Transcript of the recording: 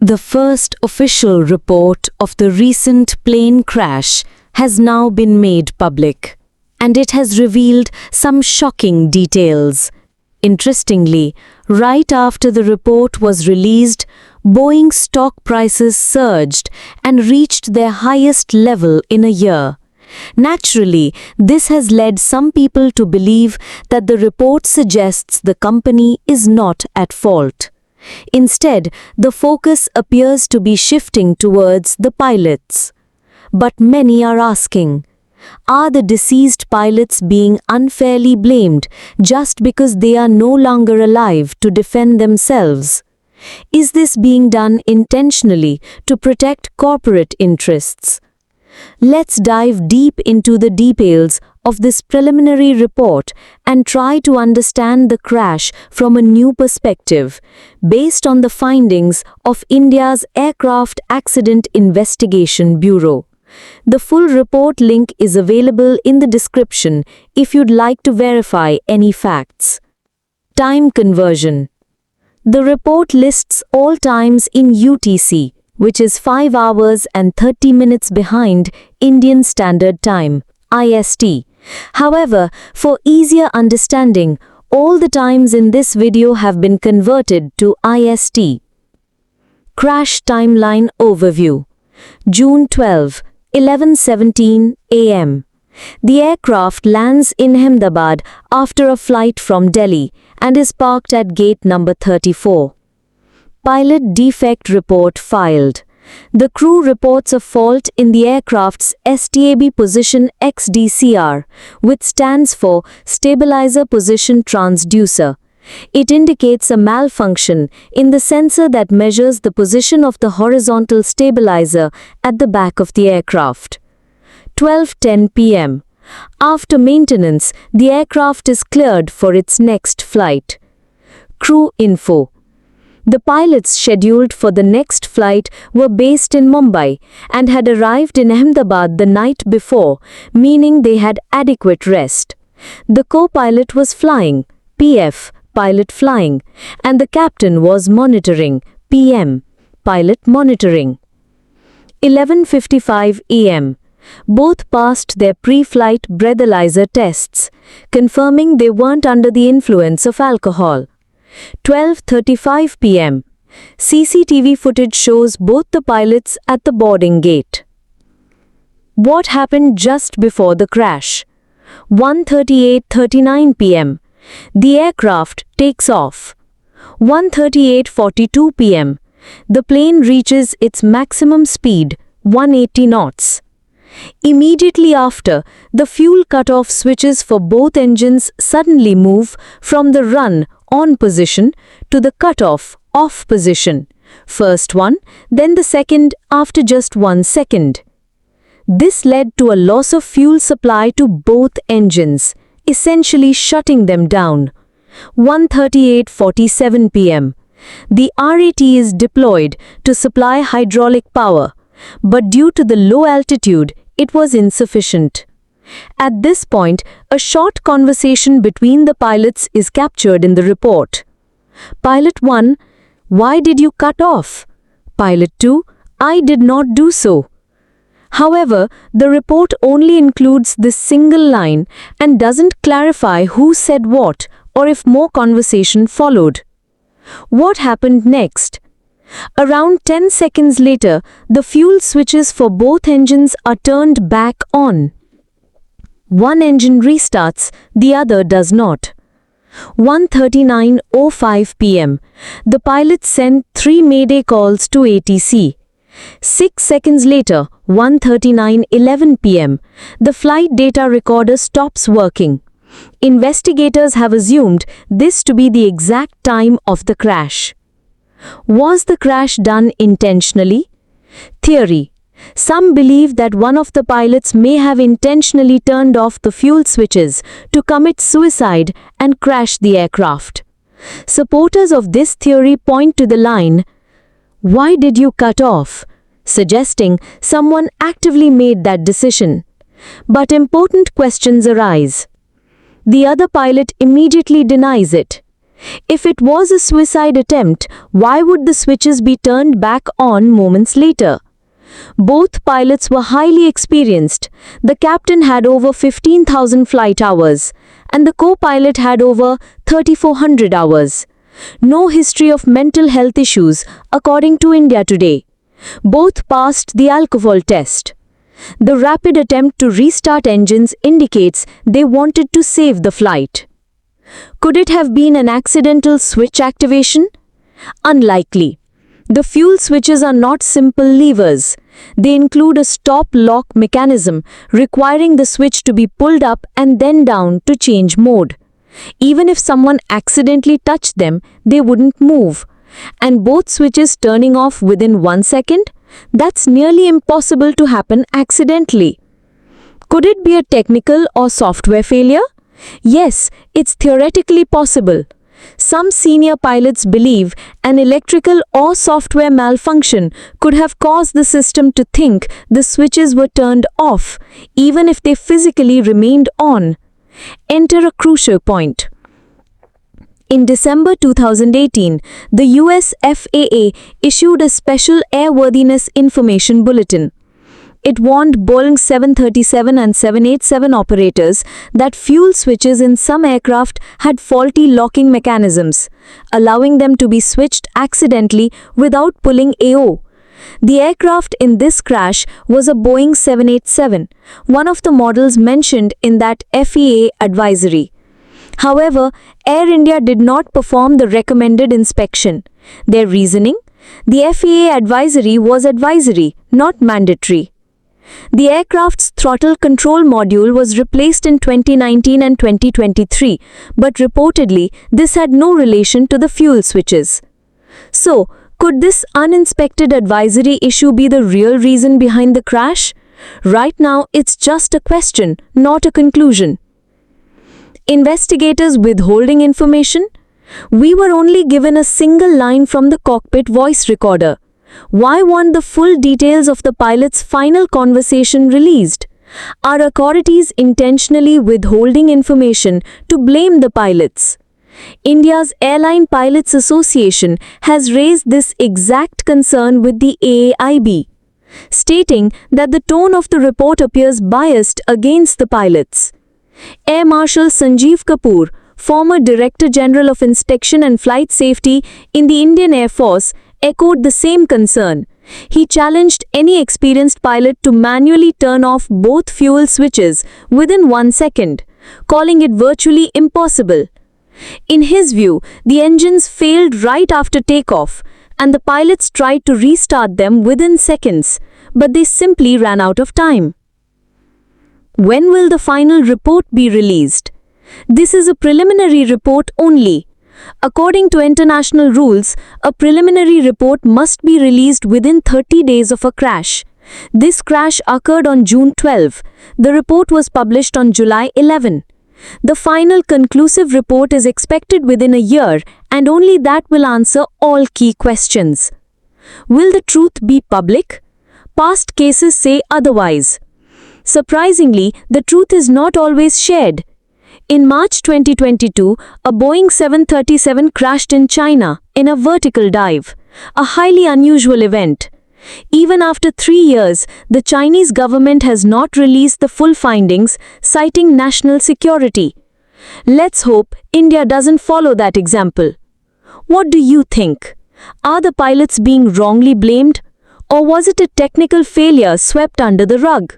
The first official report of the recent plane crash has now been made public, and it has revealed some shocking details. Interestingly, right after the report was released, Boeing stock prices surged and reached their highest level in a year. Naturally, this has led some people to believe that the report suggests the company is not at fault. Instead, the focus appears to be shifting towards the pilots. But many are asking, are the deceased pilots being unfairly blamed just because they are no longer alive to defend themselves? Is this being done intentionally to protect corporate interests? Let's dive deep into the details of this preliminary report and try to understand the crash from a new perspective, based on the findings of India's Aircraft Accident Investigation Bureau. The full report link is available in the description if you'd like to verify any facts. Time conversion. The report lists all times in UTC, which is 5 hours and 30 minutes behind Indian Standard Time, IST. However, for easier understanding, all the times in this video have been converted to IST. Crash Timeline Overview. June 12, 11:17 a.m. The aircraft lands in Ahmedabad after a flight from Delhi and is parked at gate number 34. Pilot defect report filed. The crew reports a fault in the aircraft's STAB position XDCR, which stands for Stabilizer Position Transducer. It indicates a malfunction in the sensor that measures the position of the horizontal stabilizer at the back of the aircraft. 12:10 p.m. After maintenance, the aircraft is cleared for its next flight. Crew info. The pilots scheduled for the next flight were based in Mumbai and had arrived in Ahmedabad the night before, meaning they had adequate rest. The co-pilot was flying, PF, pilot flying, and the captain was monitoring, PM, pilot monitoring. 11:55 a.m. Both passed their pre-flight breathalyzer tests, confirming they weren't under the influence of alcohol. 12:35 p.m. CCTV footage shows both the pilots at the boarding gate. What happened just before the crash? 1:38:39 p.m. The aircraft takes off. 1:38:42 p.m. The plane reaches its maximum speed, 180 knots. Immediately after, the fuel cutoff switches for both engines suddenly move from the run-on position to the cutoff-off position. First one, then the second after just 1 second. This led to a loss of fuel supply to both engines, essentially shutting them down. 1:38:47 p.m. The RAT is deployed to supply hydraulic power, but due to the low altitude, it was insufficient. At this point, a short conversation between the pilots is captured in the report. Pilot 1, why did you cut off? Pilot 2, I did not do so. However, the report only includes this single line and doesn't clarify who said what or if more conversation followed. What happened next? Around 10 seconds later, the fuel switches for both engines are turned back on. One engine restarts, the other does not. 1:39:05 p.m. The pilots sent 3 mayday calls to ATC. 6 seconds later, 1:39:11 p.m., the flight data recorder stops working. Investigators have assumed this to be the exact time of the crash. Was the crash done intentionally? Theory. Some believe that one of the pilots may have intentionally turned off the fuel switches to commit suicide and crash the aircraft. Supporters of this theory point to the line, "Why did you cut off?" suggesting someone actively made that decision. But important questions arise. The other pilot immediately denies it. If it was a suicide attempt, why would the switches be turned back on moments later? Both pilots were highly experienced. The captain had over 15,000 flight hours, and the co-pilot had over 3,400 hours. No history of mental health issues, according to India Today. Both passed the alcohol test. The rapid attempt to restart engines indicates they wanted to save the flight. Could it have been an accidental switch activation? Unlikely. The fuel switches are not simple levers. They include a stop-lock mechanism requiring the switch to be pulled up and then down to change mode. Even if someone accidentally touched them, they wouldn't move. And both switches turning off within 1 second? That's nearly impossible to happen accidentally. Could it be a technical or software failure? Yes, it's theoretically possible. Some senior pilots believe an electrical or software malfunction could have caused the system to think the switches were turned off, even if they physically remained on. Enter a crucial point. In December 2018, the US FAA issued a special airworthiness information bulletin. It warned Boeing 737 and 787 operators that fuel switches in some aircraft had faulty locking mechanisms, allowing them to be switched accidentally without pulling AO. The aircraft in this crash was a Boeing 787, one of the models mentioned in that FAA advisory. However, Air India did not perform the recommended inspection. Their reasoning? The FAA advisory was advisory, not mandatory. The aircraft's throttle control module was replaced in 2019 and 2023, but reportedly this had no relation to the fuel switches. So, could this uninspected advisory issue be the real reason behind the crash? Right now, it's just a question, not a conclusion. Investigators withholding information? We were only given a single line from the cockpit voice recorder. Why weren't the full details of the pilot's final conversation released? Are authorities intentionally withholding information to blame the pilots? India's Airline Pilots Association has raised this exact concern with the AAIB, stating that the tone of the report appears biased against the pilots. Air Marshal Sanjeev Kapoor, former Director General of Inspection and Flight Safety in the Indian Air Force, echoed the same concern. He challenged any experienced pilot to manually turn off both fuel switches within 1 second, calling it virtually impossible. In his view, the engines failed right after takeoff, and the pilots tried to restart them within seconds, but they simply ran out of time. When will the final report be released? This is a preliminary report only. According to international rules, a preliminary report must be released within 30 days of a crash. This crash occurred on June 12. The report was published on July 11. The final conclusive report is expected within a year, and only that will answer all key questions. Will the truth be public? Past cases say otherwise. Surprisingly, the truth is not always shared. In March 2022, a Boeing 737 crashed in China in a vertical dive, a highly unusual event. Even after 3 years, the Chinese government has not released the full findings, citing national security. Let's hope India doesn't follow that example. What do you think? Are the pilots being wrongly blamed? Or was it a technical failure swept under the rug?